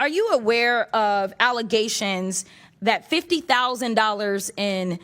Are you aware of allegations that $50,000 in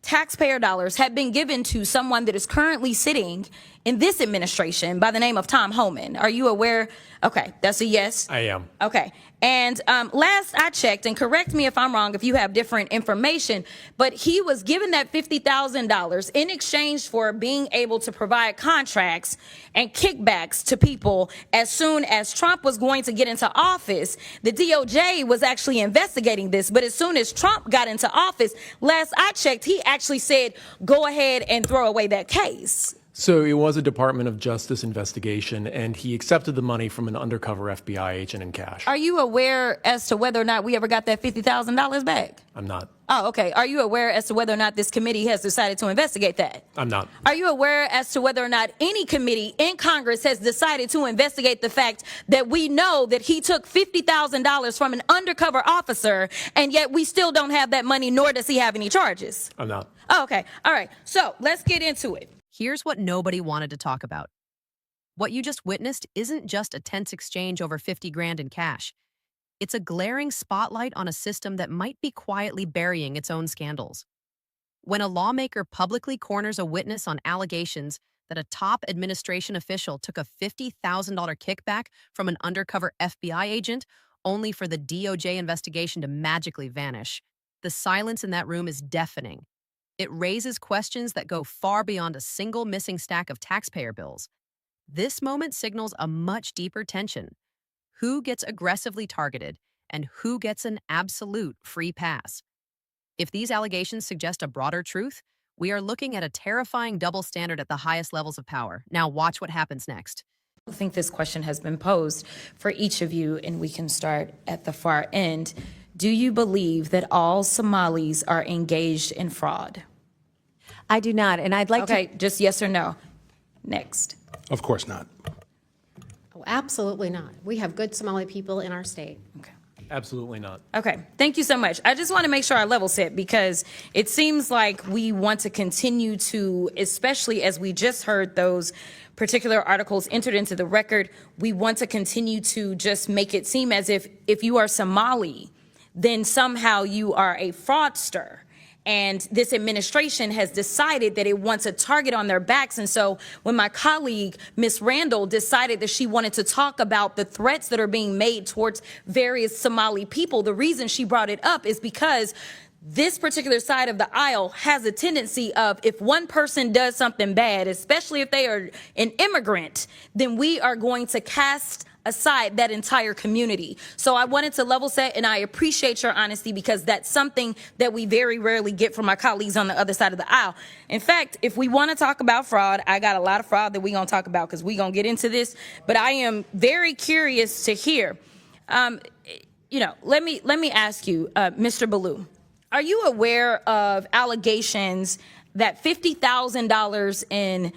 taxpayer dollars have been given to someone that is currently sitting in this administration by the name of Tom Homan? Are you aware? Okay, that's a yes. I am. Okay. And last I checked, and correct me if I'm wrong if you have different information, but he was given that $50,000 in exchange for being able to provide contracts and kickbacks to people as soon as Trump was going to get into office. The DOJ was actually investigating this, but as soon as Trump got into office, last I checked, he actually said, go ahead and throw away that case. So it was a Department of Justice investigation, and he accepted the money from an undercover FBI agent in cash. Are you aware as to whether or not we ever got that $50,000 back? I'm not. Oh, okay. Are you aware as to whether or not this committee has decided to investigate that? I'm not. Are you aware as to whether or not any committee in Congress has decided to investigate the fact that we know that he took $50,000 from an undercover officer, and yet we still don't have that money, nor does he have any charges? I'm not. Oh, okay. All right. So let's get into it. Here's what nobody wanted to talk about. What you just witnessed isn't just a tense exchange over 50 grand in cash. It's a glaring spotlight on a system that might be quietly burying its own scandals. When a lawmaker publicly corners a witness on allegations that a top administration official took a $50,000 kickback from an undercover FBI agent only for the DOJ investigation to magically vanish, the silence in that room is deafening. It raises questions that go far beyond a single missing stack of taxpayer bills. This moment signals a much deeper tension. Who gets aggressively targeted and who gets an absolute free pass? If these allegations suggest a broader truth, we are looking at a terrifying double standard at the highest levels of power. Now watch what happens next. I think this question has been posed for each of you, and we can start at the far end. Do you believe that all Somalis are engaged in fraud? I do not, and I'd like to... Okay, just yes or no. Next. Of course not. Oh, absolutely not. We have good Somali people in our state. Okay. Absolutely not. Okay, thank you so much. I just want to make sure I level set, because it seems like we want to continue to, especially as we just heard those particular articles entered into the record, we want to continue to just make it seem as if you are Somali, then somehow you are a fraudster. And this administration has decided that it wants a target on their backs. And so when my colleague, Ms. Randall, decided that she wanted to talk about the threats that are being made towards various Somali people, the reason she brought it up is because this particular side of the aisle has a tendency of, if one person does something bad, especially if they are an immigrant, then we are going to cast aside that entire community. So I wanted to level set, and I appreciate your honesty, because that's something that we very rarely get from my colleagues on the other side of the aisle. In fact, if we want to talk about fraud, I got a lot of fraud that we're going to talk about, because we're going to get into this, but I am very curious to hear, let me ask you, Mr. Ballou, are you aware of allegations that $50,000 in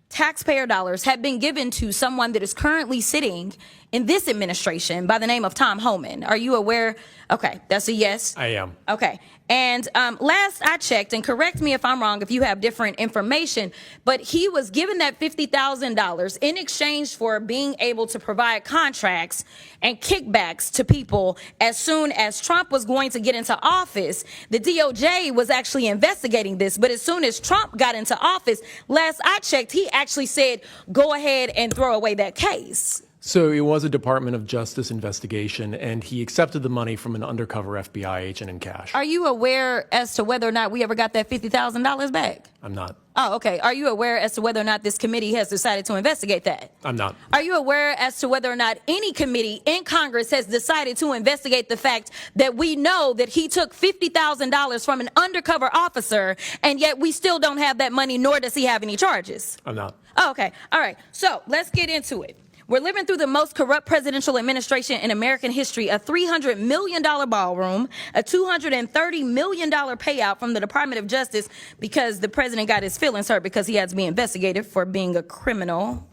taxpayer dollars have been given to someone that is currently sitting in this administration by the name of Tom Homan? Are you aware? Okay, that's a yes. I am. Okay. And last I checked, and correct me if I'm wrong if you have different information, but he was given that $50,000 in exchange for being able to provide contracts and kickbacks to people as soon as Trump was going to get into office. The DOJ was actually investigating this, but as soon as Trump got into office, last I checked, he actually said, go ahead and throw away that case. So it was a Department of Justice investigation, and he accepted the money from an undercover FBI agent in cash. Are you aware as to whether or not we ever got that $50,000 back? I'm not. Oh, okay. Are you aware as to whether or not this committee has decided to investigate that? I'm not. Are you aware as to whether or not any committee in Congress has decided to investigate the fact that we know that he took $50,000 from an undercover officer, and yet we still don't have that money, nor does he have any charges? I'm not. Oh, okay. All right. So let's get into it. We're living through the most corrupt presidential administration in American history, a $300 million ballroom, a $230 million payout from the Department of Justice because the president got his feelings hurt because he had to be investigated for being a criminal.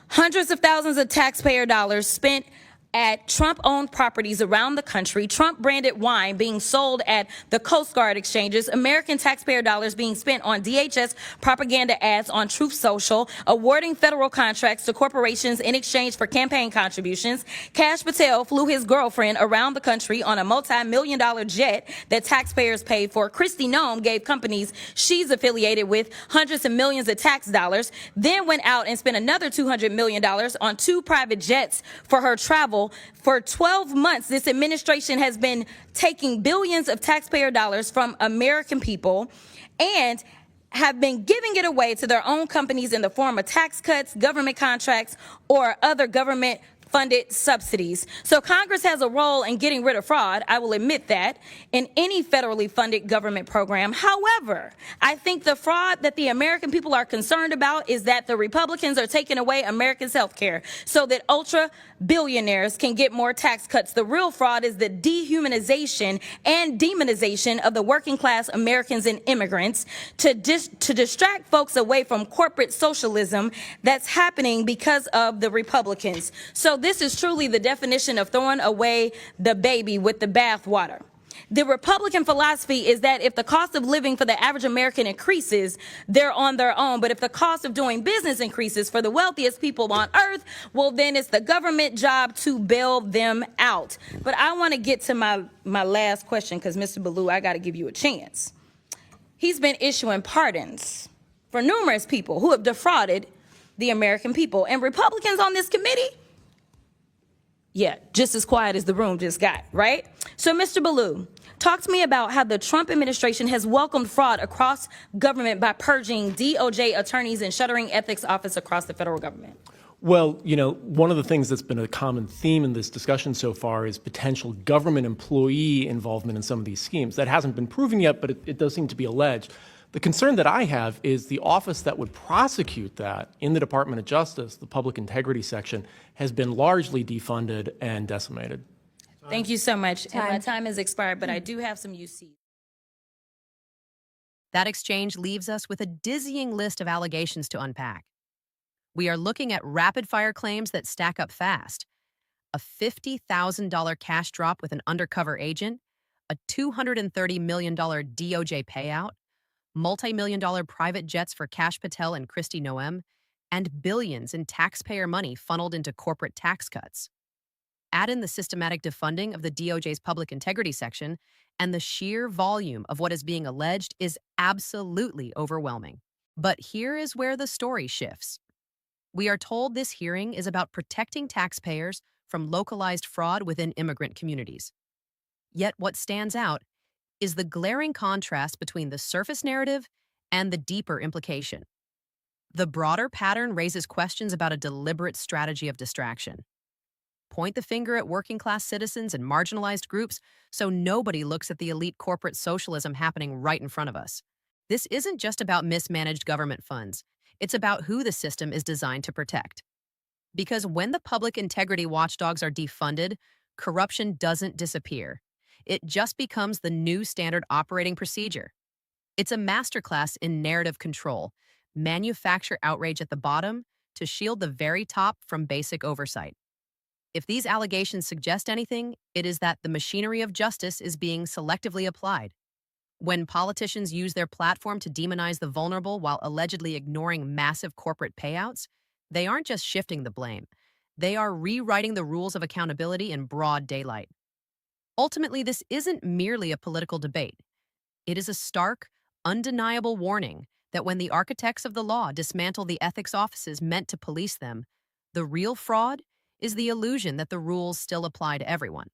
Hundreds of thousands of taxpayer dollars spent at Trump-owned properties around the country, Trump-branded wine being sold at the Coast Guard exchanges, American taxpayer dollars being spent on DHS propaganda ads on Truth Social, awarding federal contracts to corporations in exchange for campaign contributions. Kash Patel flew his girlfriend around the country on a multi-million-dollar jet that taxpayers paid for. Kristi Noem gave companies she's affiliated with hundreds of millions of tax dollars, then went out and spent another $200 million on 2 private jets for her travel. For 12 months, this administration has been taking billions of taxpayer dollars from American people and have been giving it away to their own companies in the form of tax cuts, government contracts, or other government funded subsidies. So Congress has a role in getting rid of fraud, I will admit that, in any federally funded government program. However, I think the fraud that the American people are concerned about is that the Republicans are taking away Americans' health care so that ultra billionaires can get more tax cuts. The real fraud is the dehumanization and demonization of the working class Americans and immigrants to distract folks away from corporate socialism that's happening because of the Republicans. So this is truly the definition of throwing away the baby with the bathwater. The Republican philosophy is that if the cost of living for the average American increases, they're on their own. But if the cost of doing business increases for the wealthiest people on earth, well, then it's the government job to bail them out. But I want to get to my last question because, Mr. Ballou, I got to give you a chance. He's been issuing pardons for numerous people who have defrauded the American people. And Republicans on this committee, yeah, just as quiet as the room just got, right? So, Mr. Ballou, talk to me about how the Trump administration has welcomed fraud across government by purging DOJ attorneys and shuttering ethics office across the federal government. Well, you know, one of the things that's been a common theme in this discussion so far is potential government employee involvement in some of these schemes. That hasn't been proven yet, but it does seem to be alleged. The concern that I have is the office that would prosecute that in the Department of Justice, the Public Integrity Section, has been largely defunded and decimated. Thank you so much. And my time has expired, but I do have some UC. That exchange leaves us with a dizzying list of allegations to unpack. We are looking at rapid-fire claims that stack up fast. A $50,000 cash drop with an undercover agent, a $230 million DOJ payout, multi-million-dollar private jets for Kash Patel and Kristi Noem, and billions in taxpayer money funneled into corporate tax cuts. Add in the systematic defunding of the DOJ's Public Integrity Section, and the sheer volume of what is being alleged is absolutely overwhelming. But here is where the story shifts. We are told this hearing is about protecting taxpayers from localized fraud within immigrant communities. Yet what stands out is the glaring contrast between the surface narrative and the deeper implication. The broader pattern raises questions about a deliberate strategy of distraction. Point the finger at working-class citizens and marginalized groups so nobody looks at the elite corporate socialism happening right in front of us. This isn't just about mismanaged government funds. It's about who the system is designed to protect. Because when the public integrity watchdogs are defunded, corruption doesn't disappear. It just becomes the new standard operating procedure. It's a masterclass in narrative control. Manufacture outrage at the bottom to shield the very top from basic oversight. If these allegations suggest anything, it is that the machinery of justice is being selectively applied. When politicians use their platform to demonize the vulnerable while allegedly ignoring massive corporate payouts, they aren't just shifting the blame. They are rewriting the rules of accountability in broad daylight. Ultimately, this isn't merely a political debate. It is a stark, undeniable warning that when the architects of the law dismantle the ethics offices meant to police them, the real fraud is the illusion that the rules still apply to everyone.